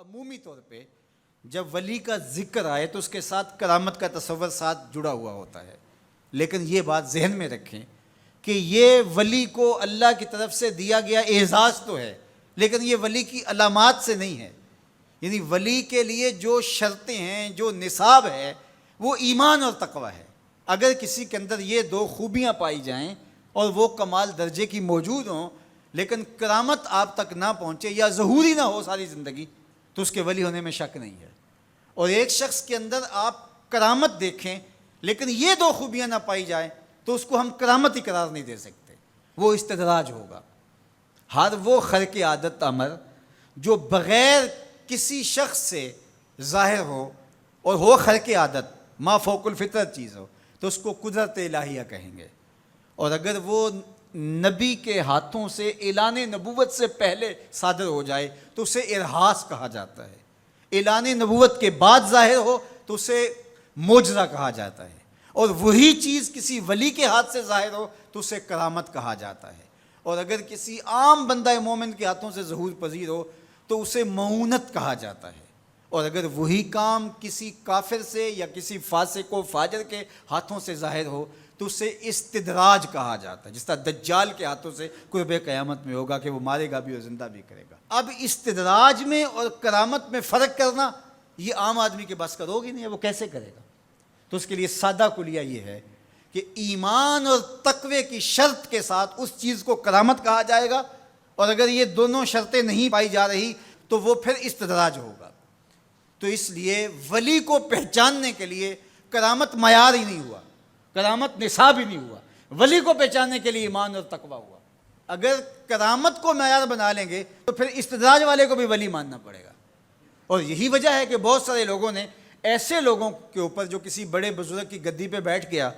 عمومی طور پہ جب ولی کا ذکر آئے تو اس کے ساتھ کرامت کا تصور ساتھ جڑا ہوا ہوتا ہے، لیکن یہ بات ذہن میں رکھیں کہ یہ ولی کو اللہ کی طرف سے دیا گیا اعزاز تو ہے، لیکن یہ ولی کی علامات سے نہیں ہے۔ یعنی ولی کے لیے جو شرطیں ہیں، جو نصاب ہے، وہ ایمان اور تقوی ہے۔ اگر کسی کے اندر یہ دو خوبیاں پائی جائیں اور وہ کمال درجے کی موجود ہوں، لیکن کرامت آپ تک نہ پہنچے یا ظہوری نہ ہو ساری زندگی، تو اس کے ولی ہونے میں شک نہیں ہے۔ اور ایک شخص کے اندر آپ کرامت دیکھیں لیکن یہ دو خوبیاں نہ پائی جائیں تو اس کو ہم کرامت ہی قرار نہیں دے سکتے، وہ استدراج ہوگا۔ ہر وہ خرق عادت امر جو بغیر کسی شخص سے ظاہر ہو اور ہو خرق عادت، ما فوق الفطرت چیز ہو، تو اس کو قدرت الہیہ کہیں گے۔ اور اگر وہ نبی کے ہاتھوں سے اعلان نبوت سے پہلے صادر ہو جائے تو اسے ارہاس کہا جاتا ہے، اعلان نبوت کے بعد ظاہر ہو تو اسے معجزہ کہا جاتا ہے، اور وہی چیز کسی ولی کے ہاتھ سے ظاہر ہو تو اسے کرامت کہا جاتا ہے، اور اگر کسی عام بندہ مومن کے ہاتھوں سے ظہور پذیر ہو تو اسے معونت کہا جاتا ہے، اور اگر وہی کام کسی کافر سے یا کسی فاسق و فاجر کے ہاتھوں سے ظاہر ہو تو اسے استدراج کہا جاتا ہے، جس طرح دجال کے ہاتھوں سے قرب قیامت میں ہوگا کہ وہ مارے گا بھی اور زندہ بھی کرے گا۔ اب استدراج میں اور کرامت میں فرق کرنا یہ عام آدمی کے بس کا روگ ہی نہیں ہے، وہ کیسے کرے گا؟ تو اس کے لیے سادہ کلیہ یہ ہے کہ ایمان اور تقوی کی شرط کے ساتھ اس چیز کو کرامت کہا جائے گا، اور اگر یہ دونوں شرطیں نہیں پائی جا رہی تو وہ پھر استدراج ہوگا۔ تو اس لیے ولی کو پہچاننے کے لیے کرامت معیار ہی نہیں ہوا، کرامت نصاب ہی نہیں ہوا، ولی کو پہچاننے کے لیے ایمان اور تقوی ہوا۔ اگر کرامت کو معیار بنا لیں گے تو پھر استدراج والے کو بھی ولی ماننا پڑے گا۔ اور یہی وجہ ہے کہ بہت سارے لوگوں نے ایسے لوگوں کے اوپر جو کسی بڑے بزرگ کی گدی پہ بیٹھ گیا،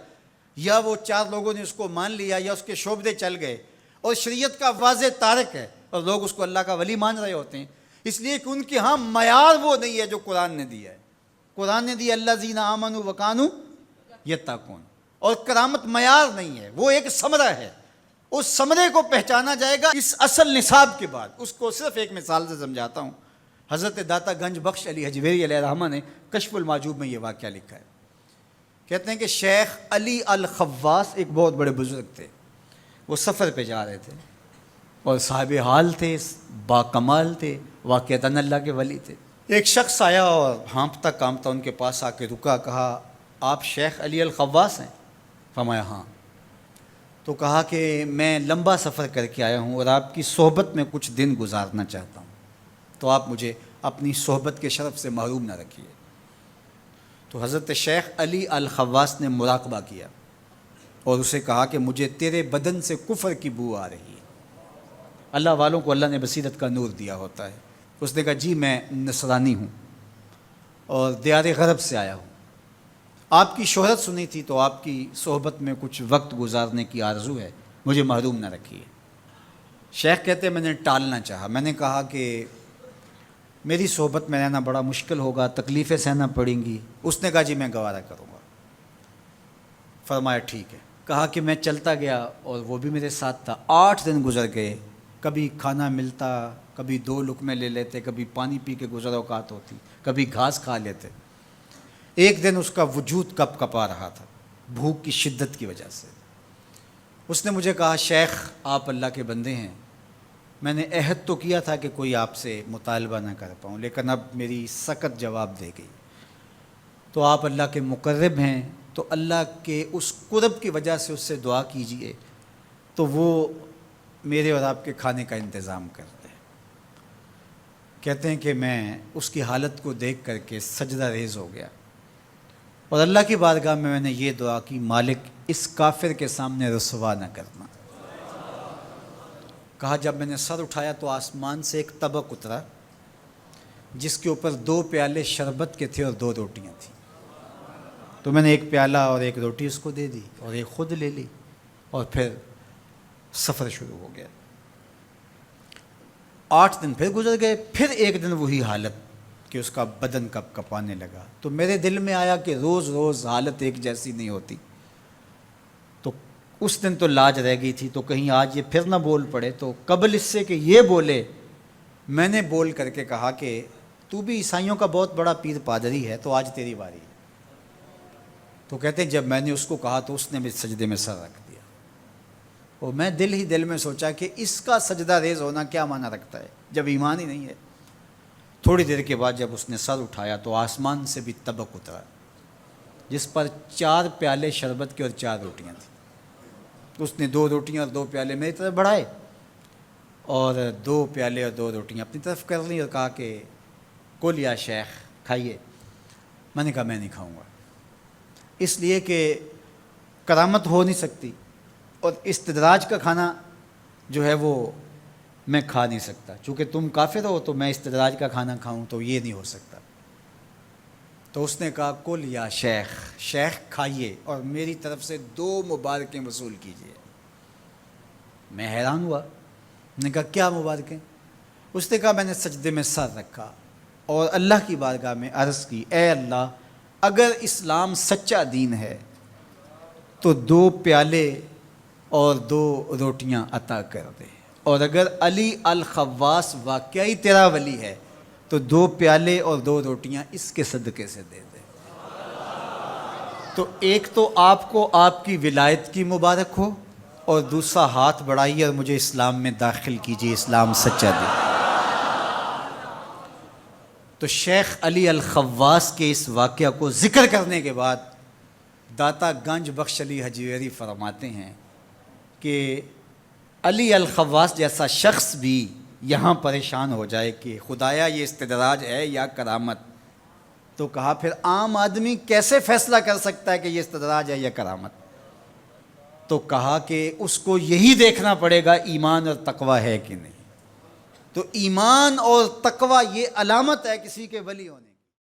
یا وہ چار لوگوں نے اس کو مان لیا یا اس کے شعبدے چل گئے اور شریعت کا واضح تارک ہے، اور لوگ اس کو اللہ کا ولی مان رہے ہوتے ہیں، اس لیے کہ ان کے ہاں معیار وہ نہیں ہے جو قرآن نے دیا ہے۔ قرآن نے دیا الذین آمنوا وکانوا یتقون، اور کرامت معیار نہیں ہے، وہ ایک ثمرہ ہے۔ اس ثمرے کو پہچانا جائے گا اس اصل نصاب کے بعد۔ اس کو صرف ایک مثال سے سمجھاتا ہوں۔ حضرت داتا گنج بخش علی حجویری علیہ الرحمہ نے کشف المعجوب میں یہ واقعہ لکھا ہے۔ کہتے ہیں کہ شیخ علی الخواص ایک بہت بڑے بزرگ تھے، وہ سفر پہ جا رہے تھے اور صاحب حال تھے، با کمال تھے، واقعتاً اللہ کے ولی تھے۔ ایک شخص آیا اور ہانپتا کانپتا ان کے پاس آ کے رکا، کہا آپ شیخ علی الخواص ہیں؟ فرمایا ہاں۔ تو کہا کہ میں لمبا سفر کر کے آیا ہوں اور آپ کی صحبت میں کچھ دن گزارنا چاہتا ہوں، تو آپ مجھے اپنی صحبت کے شرف سے محروم نہ رکھیے۔ تو حضرت شیخ علی الخواص نے مراقبہ کیا اور اسے کہا کہ مجھے تیرے بدن سے کفر کی بو آ رہی ہے۔ اللہ والوں کو اللہ نے بصیرت کا نور دیا ہوتا ہے۔ اس نے کہا جی میں نصرانی ہوں اور دیار غرب سے آیا ہوں، آپ کی شہرت سنی تھی تو آپ کی صحبت میں کچھ وقت گزارنے کی آرزو ہے، مجھے محروم نہ رکھیے۔ شیخ کہتے ہیں میں نے ٹالنا چاہا، میں نے کہا کہ میری صحبت میں رہنا بڑا مشکل ہوگا، تکلیفیں سہنا پڑیں گی۔ اس نے کہا جی میں گوارہ کروں گا۔ فرمایا ٹھیک ہے۔ کہا کہ میں چلتا گیا اور وہ بھی میرے ساتھ تھا۔ 8 دن گزر گئے، کبھی کھانا ملتا، کبھی 2 لقمے لے لیتے، کبھی پانی پی کے گزر اوقات ہوتی، کبھی گھاس کھا لیتے۔ ایک دن اس کا وجود کپ کپا رہا تھا بھوک کی شدت کی وجہ سے۔ اس نے مجھے کہا شیخ آپ اللہ کے بندے ہیں، میں نے عہد تو کیا تھا کہ کوئی آپ سے مطالبہ نہ کر پاؤں، لیکن اب میری سخت جواب دے گئی، تو آپ اللہ کے مقرب ہیں، تو اللہ کے اس قرب کی وجہ سے اس سے دعا کیجئے تو وہ میرے اور آپ کے کھانے کا انتظام کر دے۔ کہتے ہیں کہ میں اس کی حالت کو دیکھ کر کے سجدہ ریز ہو گیا اور اللہ کی بارگاہ میں نے یہ دعا کی مالک اس کافر کے سامنے رسوا نہ کرنا۔ کہا جب میں نے سر اٹھایا تو آسمان سے ایک طبق اترا جس کے اوپر 2 پیالے شربت کے تھے اور 2 روٹیاں تھیں، تو میں نے ایک پیالہ اور ایک روٹی اس کو دے دی اور ایک خود لے لی اور پھر سفر شروع ہو گیا۔ 8 دن پھر گزر گئے، پھر ایک دن وہی حالت کہ اس کا بدن کپ کپانے لگا۔ تو میرے دل میں آیا کہ روز روز حالت ایک جیسی نہیں ہوتی، تو اس دن تو لاج رہ گئی تھی، تو کہیں آج یہ پھر نہ بول پڑے، تو قبل اس سے کہ یہ بولے میں نے بول کر کے کہا کہ تو بھی عیسائیوں کا بہت بڑا پیر پادری ہے، تو آج تیری باری ہے۔ تو کہتے ہیں جب میں نے اس کو کہا تو اس نے بھی سجدے میں سر رکھ دیا، اور میں دل ہی دل میں سوچا کہ اس کا سجدہ ریز ہونا کیا معنی رکھتا ہے جب ایمان ہی نہیں ہے۔ تھوڑی دیر کے بعد جب اس نے سر اٹھایا تو آسمان سے بھی طبق اترا، جس پر 4 پیالے شربت کے اور 4 روٹیاں تھیں۔ اس نے 2 روٹیاں اور 2 پیالے میری طرف بڑھائے، اور 2 پیالے اور 2 روٹیاں اپنی طرف کر لیں، اور کہا کہ کل یا شیخ، کھائیے۔ میں نے کہا میں نہیں کھاؤں گا، اس لیے کہ کرامت ہو نہیں سکتی، اور استدراج کا کھانا جو ہے وہ میں کھا نہیں سکتا، چونکہ تم کافر ہو تو میں استدراج کا کھانا کھاؤں تو یہ نہیں ہو سکتا۔ تو اس نے کہا کل یا شیخ، شیخ کھائیے اور میری طرف سے 2 مبارکیں وصول کیجیے۔ میں حیران ہوا، میں نے کہا کیا مبارکیں؟ اس نے کہا میں نے سجدے میں سر رکھا اور اللہ کی بارگاہ میں عرض کی، اے اللہ، اگر اسلام سچا دین ہے تو 2 پیالے اور 2 روٹیاں عطا کر دے، اور اگر علی الخواص واقعی تیرا ولی ہے تو 2 پیالے اور 2 روٹیاں اس کے صدقے سے دے دے۔ تو ایک تو آپ کو آپ کی ولایت کی مبارک ہو، اور دوسرا ہاتھ بڑھائیے اور مجھے اسلام میں داخل کیجیے، اسلام سچا دین۔ تو شیخ علی الخواص کے اس واقعہ کو ذکر کرنے کے بعد داتا گنج بخش علی حجویری فرماتے ہیں کہ علی الخواص جیسا شخص بھی یہاں پریشان ہو جائے کہ خدایا یہ استدراج ہے یا کرامت، تو کہا پھر عام آدمی کیسے فیصلہ کر سکتا ہے کہ یہ استدراج ہے یا کرامت؟ تو کہا کہ اس کو یہی دیکھنا پڑے گا ایمان اور تقوی ہے کہ نہیں۔ تو ایمان اور تقوی یہ علامت ہے کسی کے ولی ہونے کی۔